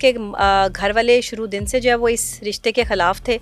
इसके घर वाले शुरू दिन से जो है वो इस रिश्ते के ख़िलाफ़ थे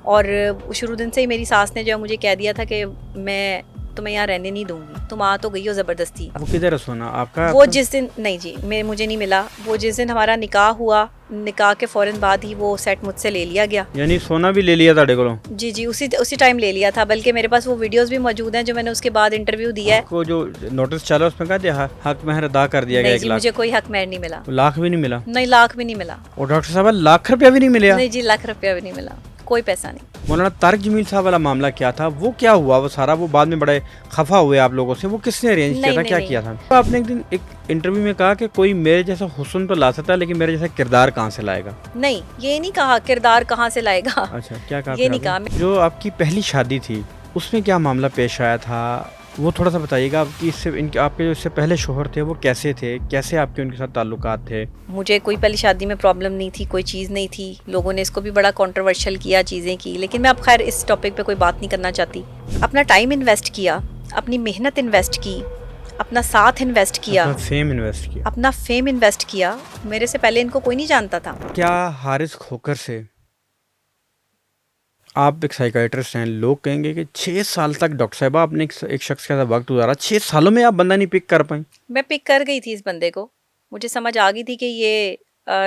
और शुरू दिन से ही मेरी सास ने जो है मुझे कह दिया था कि मैं तुम्हें यहाँ रहने नहीं दूंगी, तुम आ तो गई हो ज़बरदस्ती। वो किधर है सोना आपका? वो जिस दिन नहीं जी मुझे नहीं मिला, वो जिस दिन हमारा निकाह हुआ, निकाह के फ़ौरन बाद ही वो सेट मुझसे ले लिया गया। यानी सोना भी ले लिया था को? जी जी, उसी टाइम ले लिया था, बल्कि मेरे पास वो वीडियोस भी मौजूद हैं जो मैंने उसके बाद इंटरव्यू दिया है। आपको जो नोटिस चला उसमें कहा दिया हक महर अदा कर दिया गया? नहीं 1 जी, लाख? मुझे कोई हक महर नहीं मिला। लाख भी नहीं मिला? नहीं, लाख भी नहीं मिला। और डॉक्टर साहब लाख रुपया भी नहीं मिला? नहीं जी, लाख रुपया भी नहीं मिला, कोई पैसा नहीं। मौलाना तारिक जमील साहब वाला मामला क्या था, वो क्या हुआ? वो सारा वो बाद में बड़े खफा हुए आप लोगों से, वो किसने अरेंज किया था, क्या किया था? तो आपने एक दिन एक इंटरव्यू में कहा कि कोई मेरे जैसा हुस्न तो ला सकता है लेकिन मेरे जैसा किरदार कहाँ से लाएगा? नहीं, ये नहीं कहा किरदार कहाँ से लाएगा। अच्छा, क्या कहा? ये नहीं कहा। जो आपकी पहली शादी थी उसमें क्या मामला पेश आया था, वो थोड़ा सा बताइएगा। आपकी इससे इनके आपके जो इससे पहले शोहर थे वो कैसे थे, कैसे आपके उनके साथ ताल्लुकात थे? मुझे कोई पहली शादी में प्रॉब्लम नहीं थी, कोई चीज़ नहीं थी। लोगों ने इसको भी बड़ा कंट्रोवर्शियल किया, चीज़ें की, लेकिन मैं अब खैर इस टॉपिक पे कोई बात नहीं करना चाहती। अपना टाइम इन्वेस्ट किया, अपनी मेहनत इन्वेस्ट की, अपना साथ इन्वेस्ट किया, अपना फेम इन्वेस्ट किया, अपना फेम इन्वेस्ट किया। मेरे से पहले इनको कोई नहीं जानता था। क्या हारिस खोकर से आप एक साइकाइट्रिस्ट हैं, लोग कहेंगे कि 6 साल तक डॉक्टर साहबा आपने एक शख्स के साथ वक्त गुजारा, 6 सालों में आप बंदा नहीं पिक कर पाई? मैं पिक कर गई थी इस बंदे को, मुझे समझ आ गई थी कि ये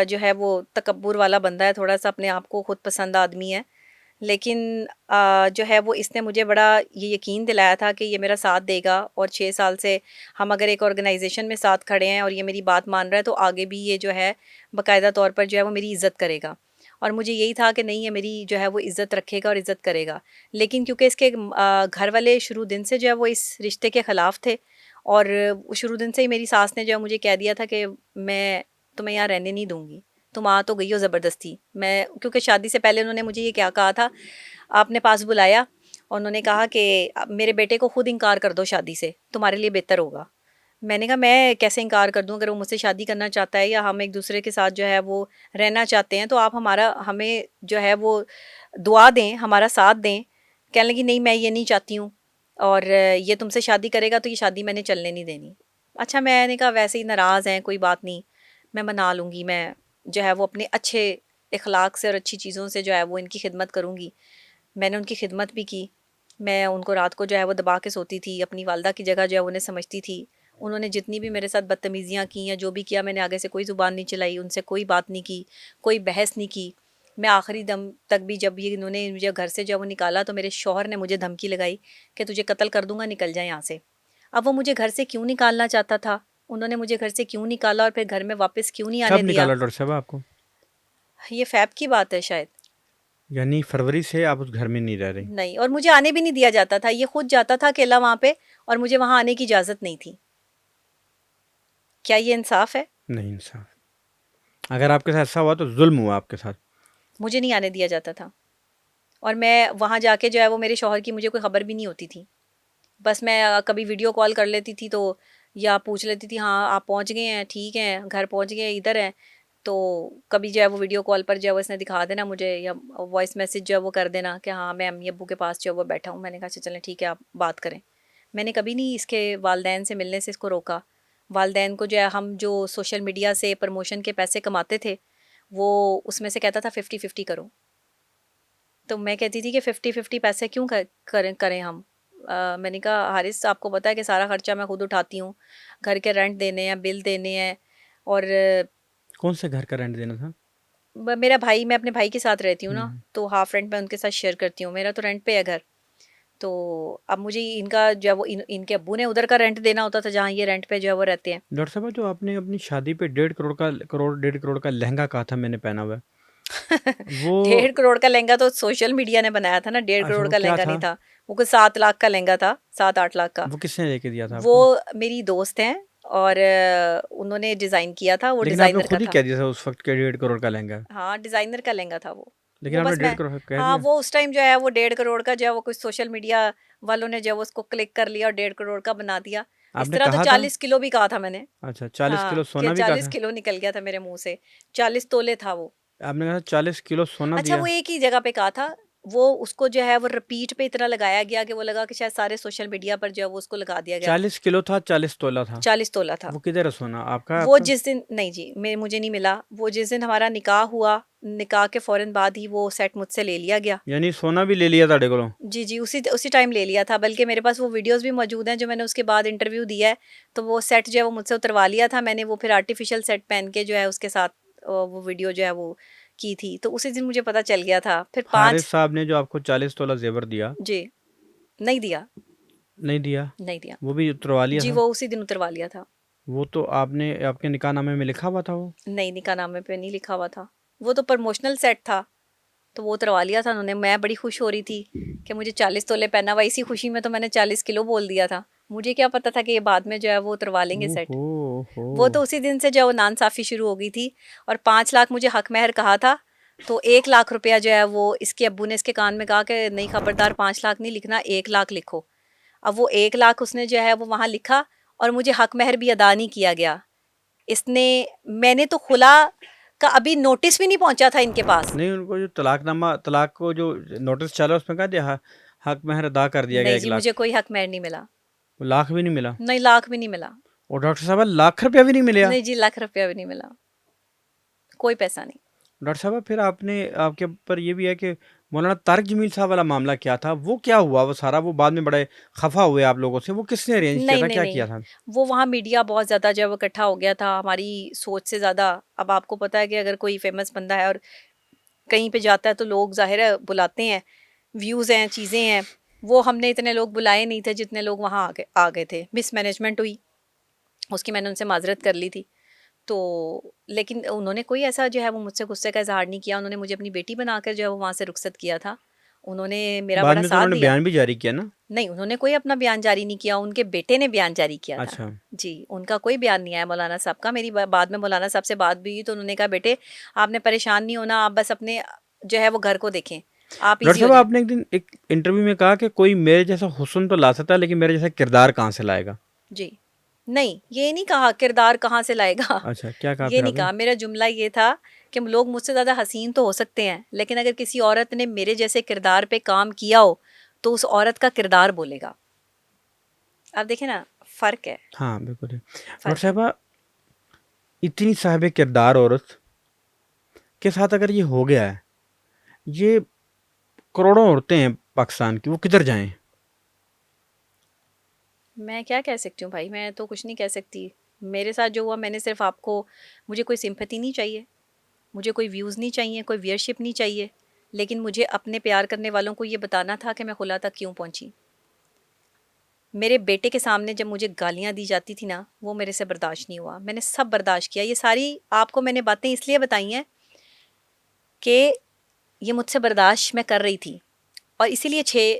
जो है वो तकब्बुर वाला बंदा है, थोड़ा सा अपने आप को खुद पसंद आदमी है। लेकिन जो है वो इसने मुझे बड़ा ये यकीन दिलाया था कि ये मेरा साथ देगा, और 6 साल से हम अगर एक ऑर्गेनाइजेशन में साथ खड़े हैं और ये मेरी बात मान रहा है तो आगे भी ये जो है बाकायदा तौर पर जो है वो मेरी इज़्ज़त करेगा। और मुझे यही था कि नहीं, ये मेरी जो है वो इज़्ज़त रखेगा और इज़्ज़त करेगा। लेकिन क्योंकि इसके घर वाले शुरू दिन से जो है वो इस रिश्ते के ख़िलाफ़ थे और शुरू दिन से ही मेरी सास ने जो है मुझे कह दिया था कि मैं तुम्हें यहाँ रहने नहीं दूँगी, तुम आ तो गई हो ज़बरदस्ती। मैं क्योंकि शादी से पहले उन्होंने मुझे ये क्या कहा था, आपने पास बुलाया और उन्होंने कहा कि मेरे बेटे को खुद इनकार कर दो शादी से, तुम्हारे लिए बेहतर होगा। मैंने कहा मैं कैसे इनकार कर दूँ, अगर वो मुझसे शादी करना चाहता है या हम एक दूसरे के साथ जो है वो रहना चाहते हैं तो आप हमें जो है वो दुआ दें, हमारा साथ दें। कहने लगी नहीं, मैं ये नहीं चाहती हूँ और ये तुमसे शादी करेगा तो ये शादी मैंने चलने नहीं देनी। अच्छा, मैंने कहा वैसे ही नाराज़ हैं, कोई बात नहीं, मैं मना लूँगी, मैं जो है वो अपने अच्छे इखलाक से और अच्छी चीज़ों से जो है वो इनकी खिदमत करूँगी। मैंने उनकी खिदमत भी की। मैं उनको रात को जो है वो दबा के सोती थी, अपनी वालदा की जगह जो है उन्हें समझती थी। उन्होंने जितनी भी मेरे साथ बदतमीज़ियाँ की या जो भी किया, मैंने आगे से कोई ज़ुबान नहीं चलाई, उनसे कोई बात नहीं की, कोई बहस नहीं की। मैं आखिरी दम तक भी, जब ये इन्होंने मुझे घर से जब वो निकाला तो मेरे शौहर ने मुझे धमकी लगाई कि तुझे कत्ल कर दूँगा, निकल जा यहाँ से। अब वो मुझे घर से क्यों निकालना चाहता था, उन्होंने मुझे घर से क्यों निकाला और फिर घर में वापस क्यों नहीं आने कब दिया? निकाला डॉक्टर साहब आपको? ये फ़ैब की बात है शायद। यानी फरवरी से आप उस घर में नहीं रह रही? नहीं, और मुझे आने भी नहीं दिया जाता था, ये खुद जाता था अकेला वहाँ पे और मुझे वहाँ आने की इजाज़त नहीं थी। क्या ये इंसाफ़ है? नहीं इंसाफ। अगर आपके साथ ऐसा हुआ तो जुल्म हुआ आपके साथ। मुझे नहीं आने दिया जाता था और मैं वहाँ जाके जो है वो मेरे शौहर की मुझे कोई ख़बर भी नहीं होती थी। बस मैं कभी वीडियो कॉल कर लेती थी तो या पूछ लेती थी, हाँ आप पहुँच गए हैं, ठीक हैं, घर पहुँच गए, इधर हैं। तो कभी जो है वो वीडियो कॉल पर जो है वो इसने दिखा देना मुझे, या वॉइस मैसेज जो है वो कर देना कि हाँ मैं अम्मी अब्बू के पास जो है वो बैठा हूँ। मैंने कहा अच्छा चलें ठीक है, आप बात करें। मैंने कभी नहीं इसके वालदैन से मिलने से इसको रोका। वालदैन को जो है, हम जो सोशल मीडिया से प्रमोशन के पैसे कमाते थे, वो उसमें से कहता था 50-50 करो। तो मैं कहती थी कि 50-50 पैसे क्यों करें हम। मैंने कहा हारिस, आपको पता है कि सारा खर्चा मैं खुद उठाती हूँ, घर के रेंट देने हैं, बिल देने हैं, और कौन से घर का रेंट देना था? मेरा भाई, मैं अपने भाई के साथ रहती हूँ ना, हम्म। तो हाफ रेंट मैं उनके साथ शेयर करती हूँ, मेरा तो रेंट पे है घर। तो अब मुझे इनका जो है वो इनके अब्बू ने उधर का रेंट देना होता था जहाँ ये रेंट पे जो है वो रहते हैं। डॉक्टर साहब जो आपने अपनी शादी पे 1.5 करोड़ का लहंगा कहा था मैंने पहना हुआ है, वो 1.5 करोड़ का लहंगा तो सोशल मीडिया ने बनाया था ना, डेढ़ अच्छा करोड़ वो का क्या लहंगा नहीं था? था। वो कुछ 7 लाख का लहंगा था, 7-8 लाख का। वो किसने लेके दिया था वो आपको? मेरी दोस्त हैं और उन्होंने डिज़ाइन किया था, वो लेकिन आपने डिज़ाइनर का खुद ही था। कह दिया था उस वक्त के 1.5 करोड़ का लहंगा है। हाँ, डिज़ाइनर का लहंगा था वो। लेकिन वो आपने बस डेढ़ मैं, करोड़ कह हाँ, दिया। वो उस टाइम जो है वो 1.5 करोड़ का जो है वो कुछ सोशल मीडिया वालों ने जो है वो उसको क्लिक कर लिया और 1.5 करोड़ का बना दिया। इस आपने तरह तो कहा था? 40 किलो भी कहा था मैंने। अच्छा, 40 किलो हाँ, कि सोना भी कहा 40 था? किलो निकल गया था मेरे मुँह से, 40 तोले था वो। आपने कहा 40 किलो सोना अच्छा, वो दिया? एक ही जगह पे कहा था, वो उसको जो है वो रिपीट पे इतना लगाया गया कि वो लगा कि शायद सारे सोशल मीडिया पर जो है वो उसको लगा दिया गया। 40 किलो था, 40 तोला था? 40 तोला था। वो किधर है सोना, आपका है वो आपका? जिस दिन नहीं जी, मुझे नहीं मिला। वो जिस दिन हमारा निकाह हुआ, निकाह के फ़ौरन बाद ही वो सेट मुझसे ले लिया गया। यानी सोना भी ले लिया था को? जी, जी, उसी उसी टाइम ले लिया था, बल्कि मेरे पास वो वीडियोज़ भी मौजूद हैं जो मैंने उसके बाद इंटरव्यू दिया है, तो वो सेट जो है वो मुझसे उतरवा लिया था मैंने, वो फिर आर्टिफ़िशियल सेट पहन के जो है उसके साथ वो वीडियो जो है वो की थी, तो उसी दिन मुझे पता चल गया था। फिर हारिस 5 साहब ने जो आपको 40 तोला जेवर दिया, जी, नहीं दिया, नहीं दिया? नहीं दिया। वो भी उतरवा लिया जी, था? वो उसी दिन उतरवा लिया था। वो तो आपने आपके निकाहनामे में लिखा हुआ था वो? नहीं, निकाहनामे पे नहीं लिखा हुआ था, वो तो प्रमोशनल सेट था। तो वो उतरवा लिया था उन्होंने। मैं बड़ी खुश हो रही थी कि मुझे 40 तोले पहना हुआ, इसी खुशी में तो मैंने 40 किलो बोल दिया था। मुझे क्या पता था कि ये बाद में जो है वो उतरवा लेंगे सेट। ओहो हो। वो तो उसी दिन से जो है वो नाइंसाफ़ी शुरू हो गई थी। और 5 लाख मुझे हक महर कहा था, तो 1 लाख रुपया जो है वो इसके अब्बू ने इसके कान में कहा कि नहीं खबरदार 5 लाख नहीं लिखना, 1 लाख लिखो। अब वो 1 लाख उसने जो है वो वहाँ लिखा और मुझे हक महर भी अदा नहीं किया गया। इसने मैंने तो खुला का अभी नोटिस भी नहीं पहुँचा था इनके पास। नहीं, उनको जो तलाकनामा, तलाक को जो नोटिस चला उसमें कहा दिया हक महर अदा कर दिया गया नहीं एक जी, मुझे लाख कोई हक महर नहीं मिला। लाख भी नहीं मिला? नहीं, लाख भी नहीं मिला। और डॉक्टर साहब लाख रुपया भी नहीं मिला? नहीं जी, लाख रुपया भी नहीं मिला। कोई पैसा नहीं। डॉक्टर साहब फिर आपने, आपके ऊपर ये भी है कि मौलाना तारिक जमील साहब वाला मामला क्या था, वो क्या हुआ? वो सारा वो बाद में बड़े खफा हुए आप लोगों से, वो किसने अरेंज किया नहीं, था, नहीं, क्या नहीं। किया था? वो वहाँ मीडिया बहुत ज़्यादा जो है वो इकट्ठा हो गया था, हमारी सोच से ज़्यादा। अब आपको पता है कि अगर कोई फ़ेमस बंदा है और कहीं पे जाता है तो लोग ज़ाहिर है बुलाते हैं, व्यूज़ हैं, चीज़ें हैं। वो हमने इतने लोग बुलाए नहीं थे जितने लोग वहाँ आ गए थे। मिसमैनेजमेंट हुई, उसकी मैंने उनसे माज़रत कर ली थी। तो लेकिन उन्होंने कोई ऐसा जो है वो मुझसे गुस्से का इज़हार नहीं किया। उन्होंने मुझे अपनी बेटी बनाकर जो है वो वहाँ से रुखसत किया था। उन्होंने मेरा बाद बड़ा में तो साथ उन्होंने दिया। बयान भी जारी किया ना? नहीं, उन्होंने कोई अपना बयान जारी नहीं किया, उनके बेटे ने बयान जारी किया था। अच्छा। जी, उनका कोई बयान नहीं आया मौलाना साहब का। मेरी बाद में मौलाना साहब से बात भी हुई तो उन्होंने कहा बेटे आपने परेशान नहीं होना, आप बस अपने जो है वो घर को देखें, आप डॉक्टर ईज़ी हो साहब जाएँ। आपने एक दिन एक इंटरव्यू में कहा कि कोई मेरे जैसा हुस्न तो ला सकता है लेकिन मेरे जैसा किरदार कहाँ से लाएगा? जी। नहीं, ये नहीं कहा किरदार कहाँ से लाएगा। अच्छा, क्या कहा ये फिर नहीं आपने? कहा, मेरा जुमला ये था कि लोग मुझसे ज़्यादा हसीन तो हो सकते हैं, लेकिन अगर किसी औरत ने मेरे जैसे किरदार पे काम किया हो, तो उस औरत का किरदार बोलेगा। आप देखें ना, फ़र्क है, हाँ बिल्कुल है। डॉक्टर फ़र्क है। साहबा, इतनी साहिब किरदार औरत के साथ अगर ये हो गया है, ये करोड़ों औरतें हैं पाकिस्तान की, वो किधर जाएं? मैं क्या कह सकती हूँ भाई, मैं तो कुछ नहीं कह सकती। मेरे साथ जो हुआ मैंने सिर्फ आपको, मुझे कोई सिंपैथी नहीं चाहिए, मुझे कोई व्यूज़ नहीं चाहिए, कोई व्यूअरशिप नहीं चाहिए, लेकिन मुझे अपने प्यार करने वालों को ये बताना था कि मैं खुला तक क्यों पहुँची। मेरे बेटे के सामने जब मुझे गालियाँ दी जाती थी ना, वो मेरे से बर्दाश्त नहीं हुआ। मैंने सब बर्दाश्त किया। ये सारी आपको मैंने बातें इसलिए बताई हैं कि ये मुझसे बर्दाश्त मैं कर रही थी और इसीलिए 6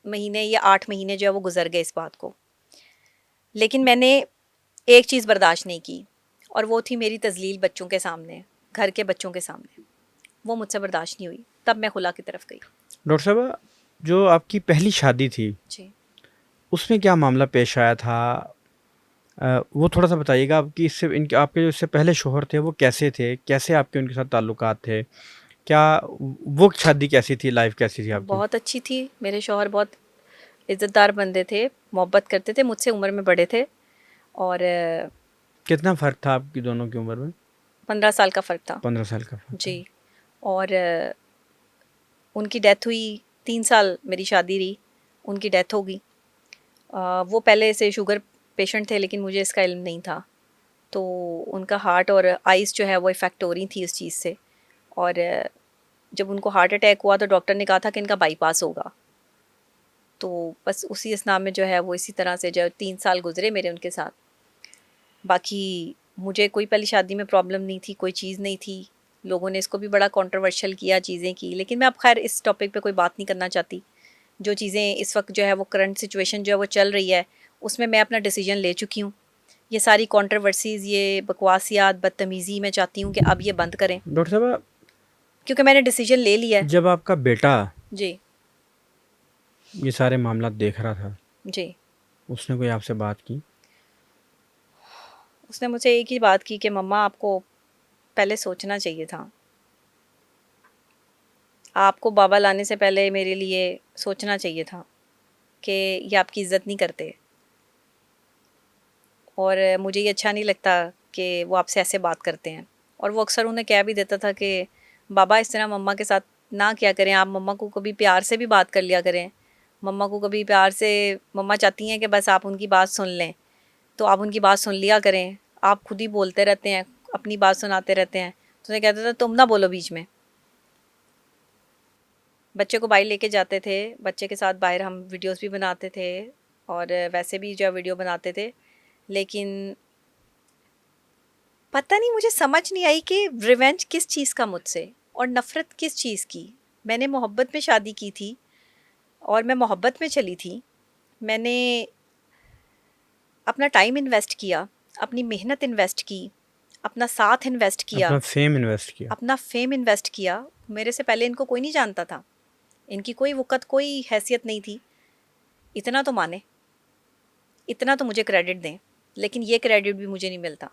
महीने या 8 महीने जो है वो गुज़र गए इस बात को। लेकिन मैंने एक चीज़ बर्दाश्त नहीं की और वो थी मेरी तज़लील बच्चों के सामने, घर के बच्चों के सामने। वो मुझसे बर्दाश्त नहीं हुई, तब मैं खुला की तरफ गई। डॉक्टर साहबा, जो आपकी पहली शादी थी, जी। उसमें क्या मामला पेश आया था? वो थोड़ा सा बताइएगा। आपकी इससे इनके आपके जो इससे पहले शोहर थे वो कैसे थे, कैसे आपके उनके साथ ताल्लुकात थे, क्या वो शादी कैसी थी, लाइफ कैसी थी आपकी? बहुत अच्छी थी। मेरे शौहर बहुत इज़्ज़तदार बंदे थे, मोहब्बत करते थे, मुझसे उम्र में बड़े थे और कितना फ़र्क था आपकी दोनों की उम्र में? 15 साल का फ़र्क था। 15 साल का फ़र्क था। जी। और उनकी डेथ हुई, 3 साल मेरी शादी रही, उनकी डेथ हो गई। वो पहले से शुगर पेशेंट थे लेकिन मुझे इसका इल्म नहीं था। तो उनका हार्ट और आइज़ जो है वो इफ़ेक्ट हो रही थी इस चीज़ से। और जब उनको हार्ट अटैक हुआ तो डॉक्टर ने कहा था कि इनका बाईपास होगा। तो बस उसी अस्थना में जो है वो इसी तरह से जो 3 साल गुज़रे मेरे उनके साथ। बाकी मुझे कोई पहली शादी में प्रॉब्लम नहीं थी, कोई चीज़ नहीं थी। लोगों ने इसको भी बड़ा कंट्रोवर्शियल किया, चीज़ें की, लेकिन मैं अब ख़ैर इस टॉपिक पे कोई बात नहीं करना चाहती। जो चीज़ें इस वक्त जो है वो करंट सिचुएशन जो है वो चल रही है, उसमें मैं अपना डिसीजन ले चुकी हूँ। ये सारी कंट्रोवर्सीज़, ये बकवासियात, बदतमीज़ी मैं चाहती हूँ कि अब ये बंद करें, डॉक्टर साहबा, क्योंकि मैंने डिसीजन ले लिया है। जब आपका बेटा जी, ये सारे मामला देख रहा था, जी। उसने कोई आपसे बात की? उसने मुझसे एक ही बात की कि मम्मा आपको पहले सोचना चाहिए था। आपको बाबा लाने से पहले मेरे लिए सोचना चाहिए था कि ये आपकी इज़्ज़त नहीं करते, और मुझे ये अच्छा नहीं लगता कि वो आपसे ऐसे बात करते हैं। और वो अक्सर उन्हें कह भी देता था कि बाबा इस तरह मम्मा के साथ ना किया करें, आप मम्मा को कभी प्यार से भी बात कर लिया करें, मम्मा को कभी प्यार से, मम्मा चाहती हैं कि बस आप उनकी बात सुन लें, तो आप उनकी बात सुन लिया करें, आप खुद ही बोलते रहते हैं, अपनी बात सुनाते रहते हैं। तो उन्हें कहता था तुम ना बोलो बीच में। बच्चे को बाहर लेके जाते थे, बच्चे के साथ बाहर हम वीडियोस भी बनाते थे और वैसे भी जो है वीडियो बनाते थे, लेकिन पता नहीं मुझे समझ नहीं आई कि रिवेंज किस चीज़ का मुझसे और नफ़रत किस चीज़ की। मैंने मोहब्बत में शादी की थी और मैं मोहब्बत में चली थी। मैंने अपना टाइम इन्वेस्ट किया, अपनी मेहनत इन्वेस्ट की, अपना साथ इन्वेस्ट किया, अपना फेम इन्वेस्ट किया। अपना फेम इन्वेस्ट किया। मेरे से पहले इनको कोई नहीं जानता था, इनकी कोई वक़्त कोई हैसियत नहीं थी। इतना तो माने, इतना तो मुझे क्रेडिट दें, लेकिन ये क्रेडिट भी मुझे नहीं मिलता।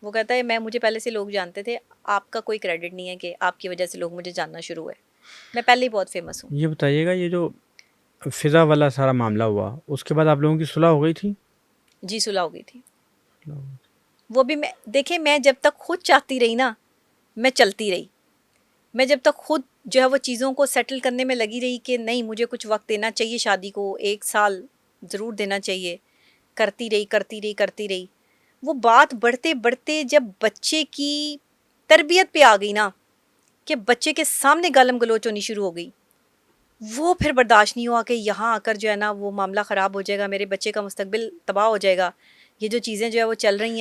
वो कहता है मैं, मुझे पहले से लोग जानते थे, आपका कोई क्रेडिट नहीं है कि आपकी वजह से लोग मुझे जानना शुरू हुए। मैं पहले ही बहुत फेमस हूँ। ये बताइएगा, ये जो फिज़ा वाला सारा मामला हुआ, उसके बाद आप लोगों की सुलह हो गई थी? जी सुलह हो गई थी। वो भी मैं, देखिए मैं जब तक खुद चाहती रही ना, मैं चलती रही। मैं जब तक खुद जो है वो चीज़ों को सेटल करने में लगी रही कि नहीं मुझे कुछ वक्त देना चाहिए, शादी को 1 साल ज़रूर देना चाहिए, करती रही करती रही करती रही। वो बात बढ़ते बढ़ते जब बच्चे की तरबियत पे आ गई ना, कि बच्चे के सामने गालम गलोच होनी शुरू हो गई, वो फिर बर्दाश्त नहीं हुआ कि यहाँ आकर जो है ना वो मामला ख़राब हो जाएगा, मेरे बच्चे का मुस्तकबिल तबाह हो जाएगा। ये जो चीज़ें जो है वो चल रही हैं